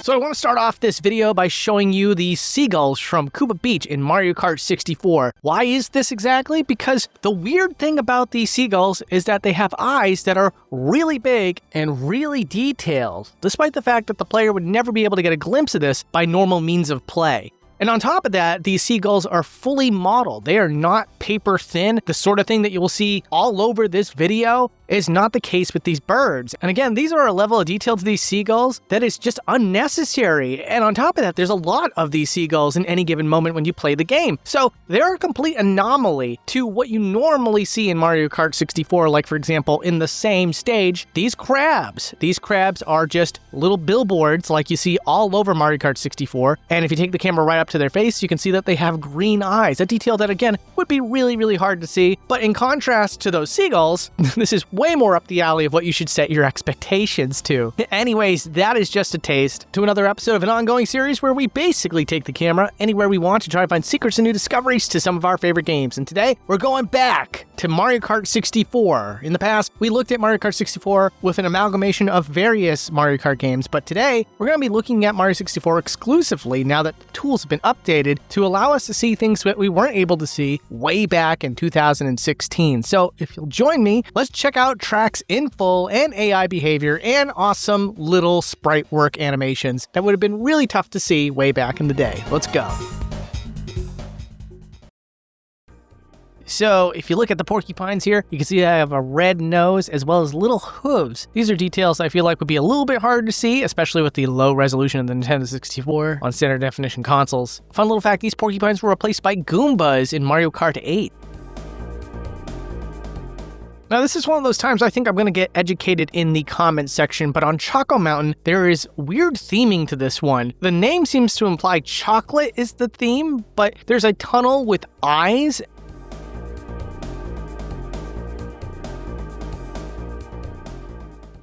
So I want to start off this video by showing you the seagulls from Cuba Beach in Mario Kart 64. Why is this exactly? Because the weird thing about these seagulls is that they have eyes that are really big and really detailed, despite the fact that the player would never be able to get a glimpse of this by normal means of play. And on top of that, these seagulls are fully modeled. They are not paper thin. The sort of thing that you will see all over this video is not the case with these birds. And again, these are a level of detail to these seagulls that is just unnecessary. And on top of that, there's a lot of these seagulls in any given moment when you play the game. So they're a complete anomaly to what you normally see in Mario Kart 64, like for example, in the same stage, these crabs. These crabs are just little billboards like you see all over Mario Kart 64. And if you take the camera right up to their face, you can see that they have green eyes, a detail that again would be really hard to see. But in contrast to those seagulls, this is way more up the alley of what you should set your expectations to. Anyways, that is just a taste to another episode of an ongoing series where we basically take the camera anywhere we want to try to find secrets and new discoveries to some of our favorite games. And today, we're going back to Mario Kart 64. In the past, we looked at Mario Kart 64 with an amalgamation of various Mario Kart games, but today, we're going to be looking at Mario 64 exclusively now that the tools have been updated to allow us to see things that we weren't able to see way back in 2016. So if you'll join me, let's check out tracks in full and AI behavior and awesome little sprite work animations that would have been really tough to see way back in the day. Let's go. So if you look at the porcupines here, you can see I have a red nose as well as little hooves. These are details I feel like would be a little bit harder to see, especially with the low resolution of the Nintendo 64 on standard definition consoles. Fun little fact, these porcupines were replaced by Goombas in Mario Kart 8. Now, this is one of those times I think I'm going to get educated in the comments section, but on Choco Mountain, there is weird theming to this one. The name seems to imply chocolate is the theme, but there's a tunnel with eyes.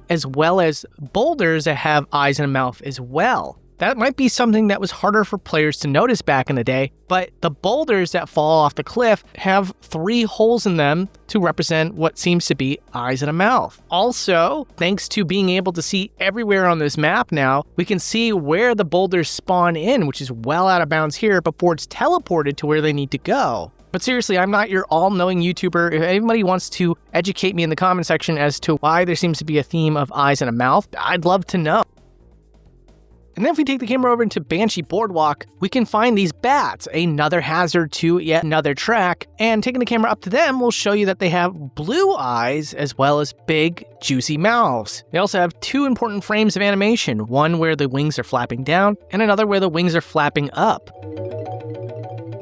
As well as boulders that have eyes and a mouth as well. That might be something that was harder for players to notice back in the day, but the boulders that fall off the cliff have 3 holes in them to represent what seems to be eyes and a mouth. Also, thanks to being able to see everywhere on this map now, we can see where the boulders spawn in, which is well out of bounds here before it's teleported to where they need to go. But seriously, I'm not your all-knowing YouTuber. If anybody wants to educate me in the comment section as to why there seems to be a theme of eyes and a mouth, I'd love to know. And then if we take the camera over into Banshee Boardwalk, we can find these bats, another hazard to yet another track, and taking the camera up to them will show you that they have blue eyes as well as big, juicy mouths. They also have 2 important frames of animation, one where the wings are flapping down, and another where the wings are flapping up.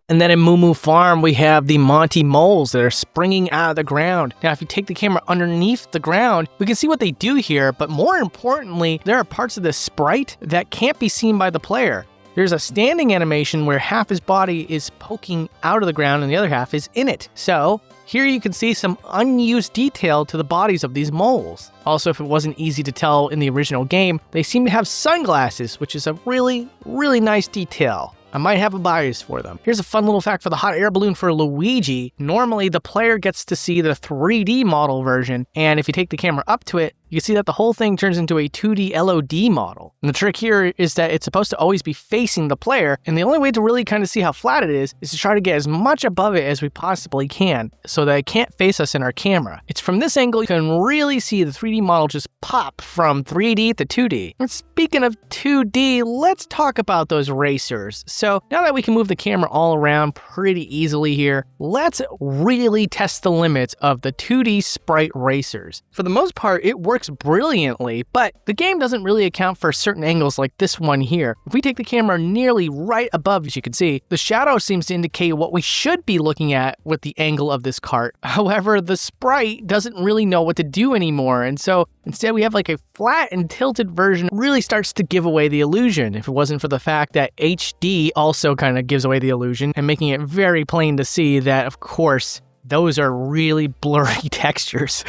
And then in Moo Moo Farm, we have the Monty moles that are springing out of the ground. Now, if you take the camera underneath the ground, we can see what they do here, but more importantly, there are parts of the sprite that can't be seen by the player. There's a standing animation where half his body is poking out of the ground and the other half is in it. So here you can see some unused detail to the bodies of these moles. Also, if it wasn't easy to tell in the original game, they seem to have sunglasses, which is a really nice detail. I might have a bias for them. Here's a fun little fact for the hot air balloon for Luigi. Normally, the player gets to see the 3D model version, and if you take the camera up to it, you can see that the whole thing turns into a 2D LOD model. And the trick here is that it's supposed to always be facing the player, and the only way to really kind of see how flat it is to try to get as much above it as we possibly can, so that it can't face us in our camera. It's from this angle you can really see the 3D model just pop from 3D to 2D. And speaking of 2D, let's talk about those racers. So now that we can move the camera all around pretty easily here, let's really test the limits of the 2D sprite racers. For the most part, it works brilliantly, but the game doesn't really account for certain angles like this one here. If we take the camera nearly right above, as you can see, the shadow seems to indicate what we should be looking at with the angle of this kart. However, the sprite doesn't really know what to do anymore, and so instead we have like a flat and tilted version. Really starts to give away the illusion if it wasn't for the fact that HD also kind of gives away the illusion and making it very plain to see that, of course, those are really blurry textures.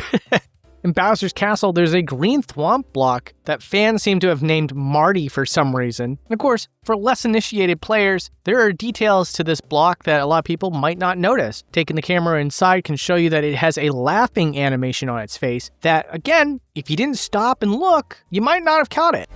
In Bowser's Castle, there's a green thwomp block that fans seem to have named Marty for some reason. And of course, for less initiated players, there are details to this block that a lot of people might not notice. Taking the camera inside can show you that it has a laughing animation on its face that, again, if you didn't stop and look, you might not have caught it.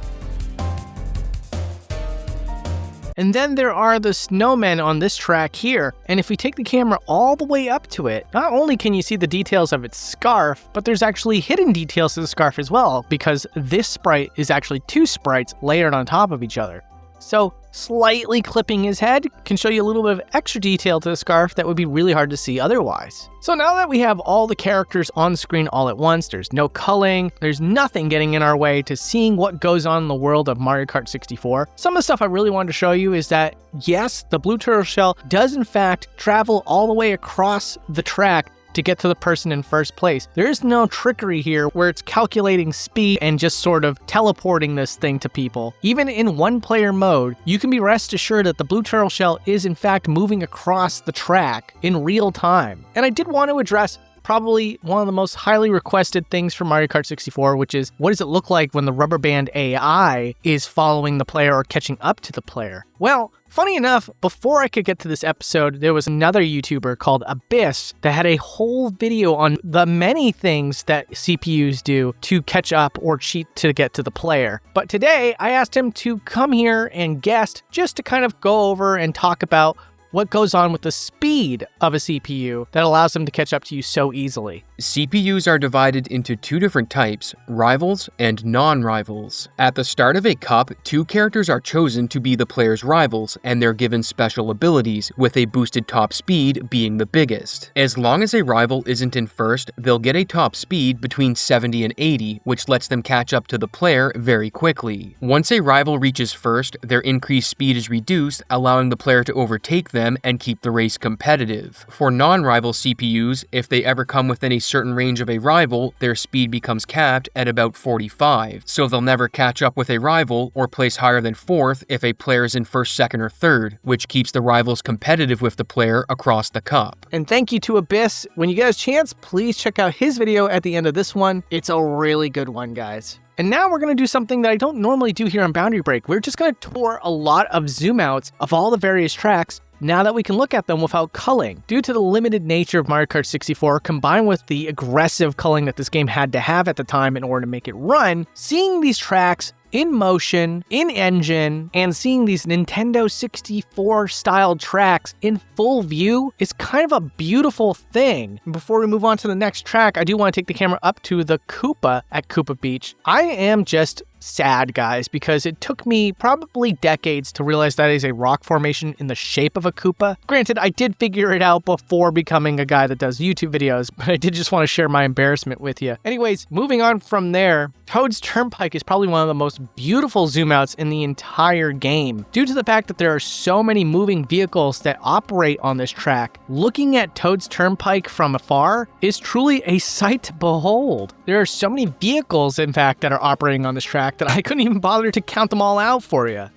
And then there are the snowmen on this track here, and if we take the camera all the way up to it, not only can you see the details of its scarf, but there's actually hidden details to the scarf as well, because this sprite is actually 2 sprites layered on top of each other. So slightly clipping his head can show you a little bit of extra detail to the scarf that would be really hard to see otherwise. So now that we have all the characters on screen all at once, there's no culling, there's nothing getting in our way to seeing what goes on in the world of Mario Kart 64. Some of the stuff I really wanted to show you is that, yes, the blue turtle shell does in fact travel all the way across the track to get to the person in first place. There is no trickery here where it's calculating speed and just sort of teleporting this thing to people. Even in one-player mode, you can be rest assured that the blue turtle shell is in fact moving across the track in real time. And I did want to address probably one of the most highly requested things for Mario Kart 64, which is what does it look like when the rubber band AI is following the player or catching up to the player? Well, funny enough, before I could get to this episode, there was another YouTuber called Abyss that had a whole video on the many things that CPUs do to catch up or cheat to get to the player. But today, I asked him to come here and guest just to kind of go over and talk about what goes on with the speed of a CPU that allows them to catch up to you so easily. CPUs are divided into 2 different types, rivals and non-rivals. At the start of a cup, 2 characters are chosen to be the player's rivals, and they're given special abilities, with a boosted top speed being the biggest. As long as a rival isn't in first, they'll get a top speed between 70 and 80, which lets them catch up to the player very quickly. Once a rival reaches first, their increased speed is reduced, allowing the player to overtake them and keep the race competitive. For non-rival CPUs, if they ever come within a certain range of a rival, their speed becomes capped at about 45, so they'll never catch up with a rival or place higher than 4th if a player is in 1st, 2nd, or 3rd, which keeps the rivals competitive with the player across the cup. And thank you to Abyss. When you get a chance, please check out his video at the end of this one. It's a really good one, guys. And now we're going to do something that I don't normally do here on Boundary Break. We're just going to tour a lot of zoom outs of all the various tracks now that we can look at them without culling. Due to the limited nature of Mario Kart 64, combined with the aggressive culling that this game had to have at the time in order to make it run, seeing these tracks in motion, in engine, and seeing these Nintendo 64 style tracks in full view is kind of a beautiful thing. And before we move on to the next track, I do want to take the camera up to the Koopa at Koopa Beach. I am just sad, guys, because it took me probably decades to realize that is a rock formation in the shape of a Koopa. Granted, I did figure it out before becoming a guy that does YouTube videos, but I did just want to share my embarrassment with you. Anyways, moving on from there, Toad's Turnpike is probably one of the most beautiful zoom outs in the entire game. Due to the fact that there are so many moving vehicles that operate on this track, looking at Toad's Turnpike from afar is truly a sight to behold. There are so many vehicles, in fact, that are operating on this track that I couldn't even bother to count them all out for you.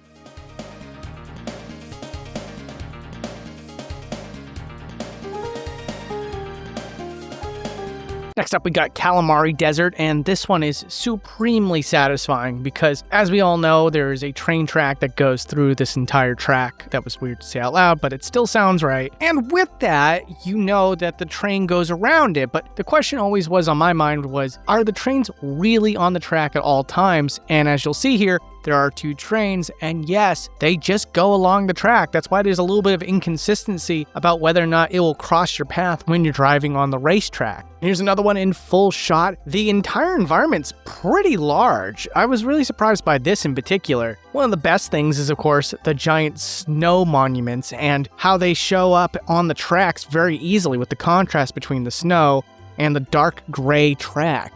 Next up, we got Calamari Desert, and this one is supremely satisfying because, as we all know, there is a train track that goes through this entire track. That was weird to say out loud, but it still sounds right. And with that, you know that the train goes around it, but the question always was on my mind was, are the trains really on the track at all times? And as you'll see here, there are 2 trains, and yes, they just go along the track. That's why there's a little bit of inconsistency about whether or not it will cross your path when you're driving on the racetrack. Here's another one in full shot. The entire environment's pretty large. I was really surprised by this in particular. One of the best things is, of course, the giant snow monuments and how they show up on the tracks very easily with the contrast between the snow and the dark gray track.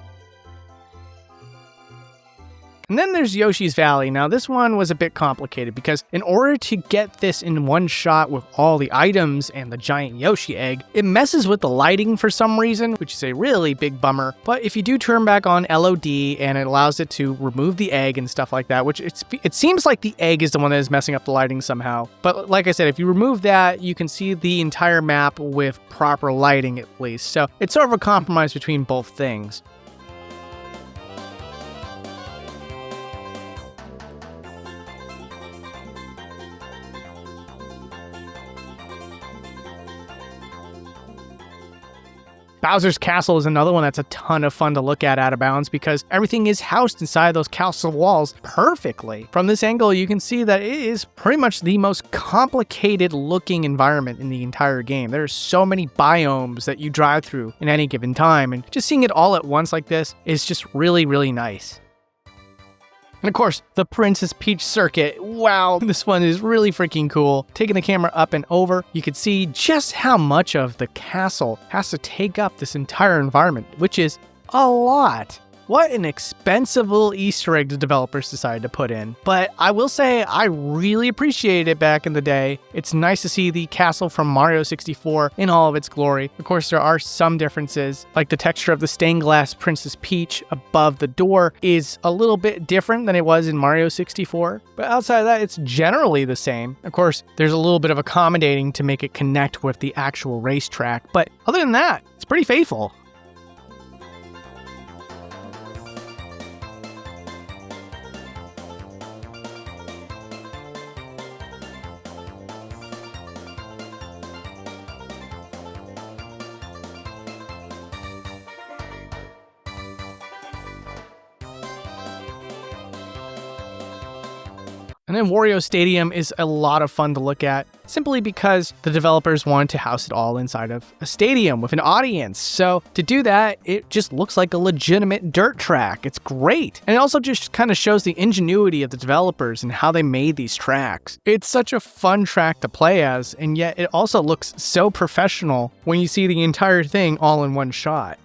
And then there's Yoshi's Valley. Now this one was a bit complicated because in order to get this in one shot with all the items and the giant Yoshi egg, it messes with the lighting for some reason, which is a really big bummer. But if you do turn back on LOD and it allows it to remove the egg and stuff like that, which it seems like the egg is the one that is messing up the lighting somehow. But like I said, if you remove that, you can see the entire map with proper lighting at least. So it's sort of a compromise between both things. Bowser's Castle is another one that's a ton of fun to look at out of bounds because everything is housed inside those castle walls perfectly. From this angle, you can see that it is pretty much the most complicated looking environment in the entire game. There are so many biomes that you drive through in any given time, and just seeing it all at once like this is just really, really nice. And of course, the Princess Peach circuit. Wow, this one is really freaking cool. Taking the camera up and over, you can see just how much of the castle has to take up this entire environment, which is a lot. What an expensive little Easter egg the developers decided to put in. But I will say I really appreciated it back in the day. It's nice to see the castle from Mario 64 in all of its glory. Of course, there are some differences, like the texture of the stained glass Princess Peach above the door is a little bit different than it was in Mario 64. But outside of that, it's generally the same. Of course, there's a little bit of accommodating to make it connect with the actual racetrack. But other than that, it's pretty faithful. And then Wario Stadium is a lot of fun to look at, simply because the developers wanted to house it all inside of a stadium with an audience. So to do that, it just looks like a legitimate dirt track. It's great. And it also just kind of shows the ingenuity of the developers and how they made these tracks. It's such a fun track to play as, and yet it also looks so professional when you see the entire thing all in one shot.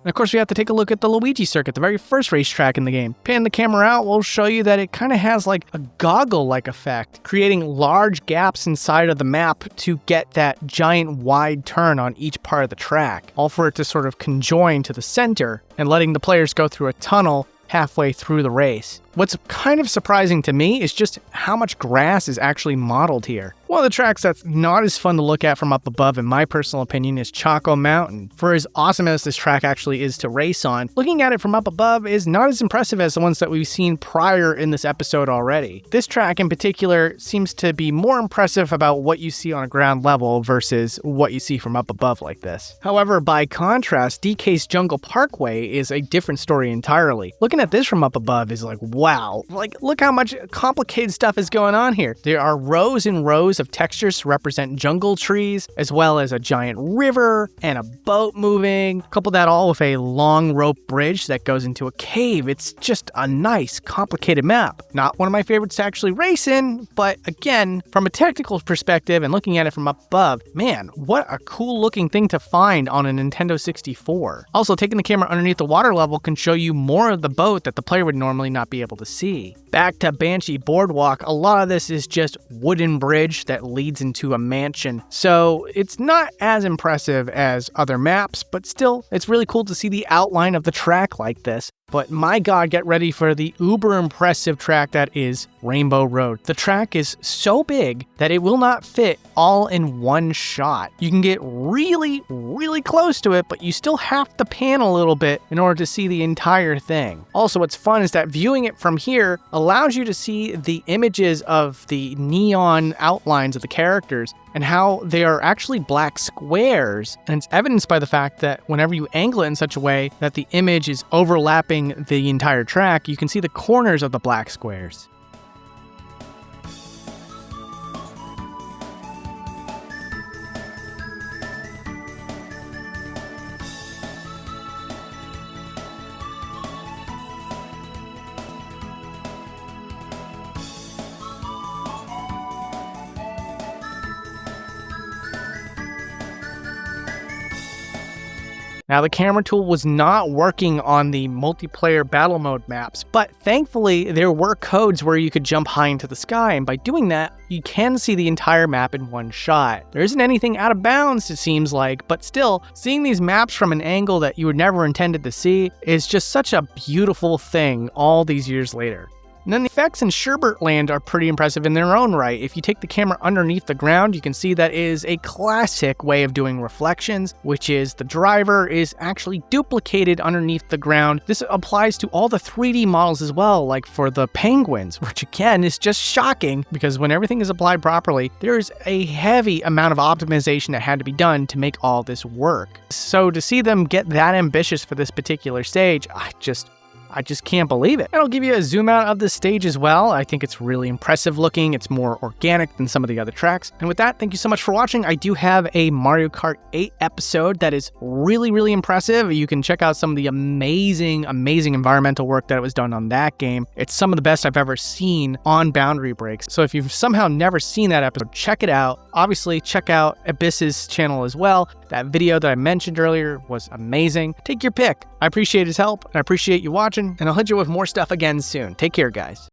And of course, we have to take a look at the Luigi circuit, the very first racetrack in the game. Pan the camera out will show you that it kind of has like a goggle-like effect, creating large gaps inside of the map to get that giant wide turn on each part of the track, all for it to sort of conjoin to the center and letting the players go through a tunnel halfway through the race. What's kind of surprising to me is just how much grass is actually modeled here. One of the tracks that's not as fun to look at from up above, in my personal opinion, is Choco Mountain. For as awesome as this track actually is to race on, looking at it from up above is not as impressive as the ones that we've seen prior in this episode already. This track in particular seems to be more impressive about what you see on a ground level versus what you see from up above like this. However, by contrast, DK's Jungle Parkway is a different story entirely. Looking at this from up above is like, wow, like look how much complicated stuff is going on here. There are rows and rows of textures to represent jungle trees, as well as a giant river and a boat moving. Couple that all with a long rope bridge that goes into a cave. It's just a nice, complicated map. Not one of my favorites to actually race in, but again, from a technical perspective and looking at it from up above, man, what a cool looking thing to find on a Nintendo 64. Also, taking the camera underneath the water level can show you more of the boat that the player would normally not be able to see. Back to Banshee Boardwalk, a lot of this is just wooden bridge that leads into a mansion, so it's not as impressive as other maps, but still, it's really cool to see the outline of the track like this. But my god, get ready for the uber impressive track that is Rainbow Road. The track is so big that it will not fit all in one shot. You can get really, really close to it, but you still have to pan a little bit in order to see the entire thing. Also, what's fun is that viewing it from here allows you to see the images of the neon outlines of the characters and how they are actually black squares. And it's evidenced by the fact that whenever you angle it in such a way that the image is overlapping the entire track, you can see the corners of the black squares. Now, the camera tool was not working on the multiplayer battle mode maps, but thankfully there were codes where you could jump high into the sky, and by doing that, you can see the entire map in one shot. There isn't anything out of bounds, it seems like, but still, seeing these maps from an angle that you were never intended to see is just such a beautiful thing all these years later. And then the effects in Sherbert Land are pretty impressive in their own right. If you take the camera underneath the ground, you can see that is a classic way of doing reflections, which is the driver is actually duplicated underneath the ground. This applies to all the 3D models as well, like for the penguins, which again is just shocking because when everything is applied properly, there's a heavy amount of optimization that had to be done to make all this work. So to see them get that ambitious for this particular stage, I just can't believe it. And I'll give you a zoom out of the stage as well. I think it's really impressive looking. It's more organic than some of the other tracks. And with that, thank you so much for watching. I do have a Mario Kart 8 episode that is really, really impressive. You can check out some of the amazing environmental work that was done on that game. It's some of the best I've ever seen on Boundary Breaks. So if you've somehow never seen that episode, check it out. Obviously, check out Abyss's channel as well. That video that I mentioned earlier was amazing. Take your pick. I appreciate his help, and I appreciate you watching, and I'll hit you with more stuff again soon. Take care, guys.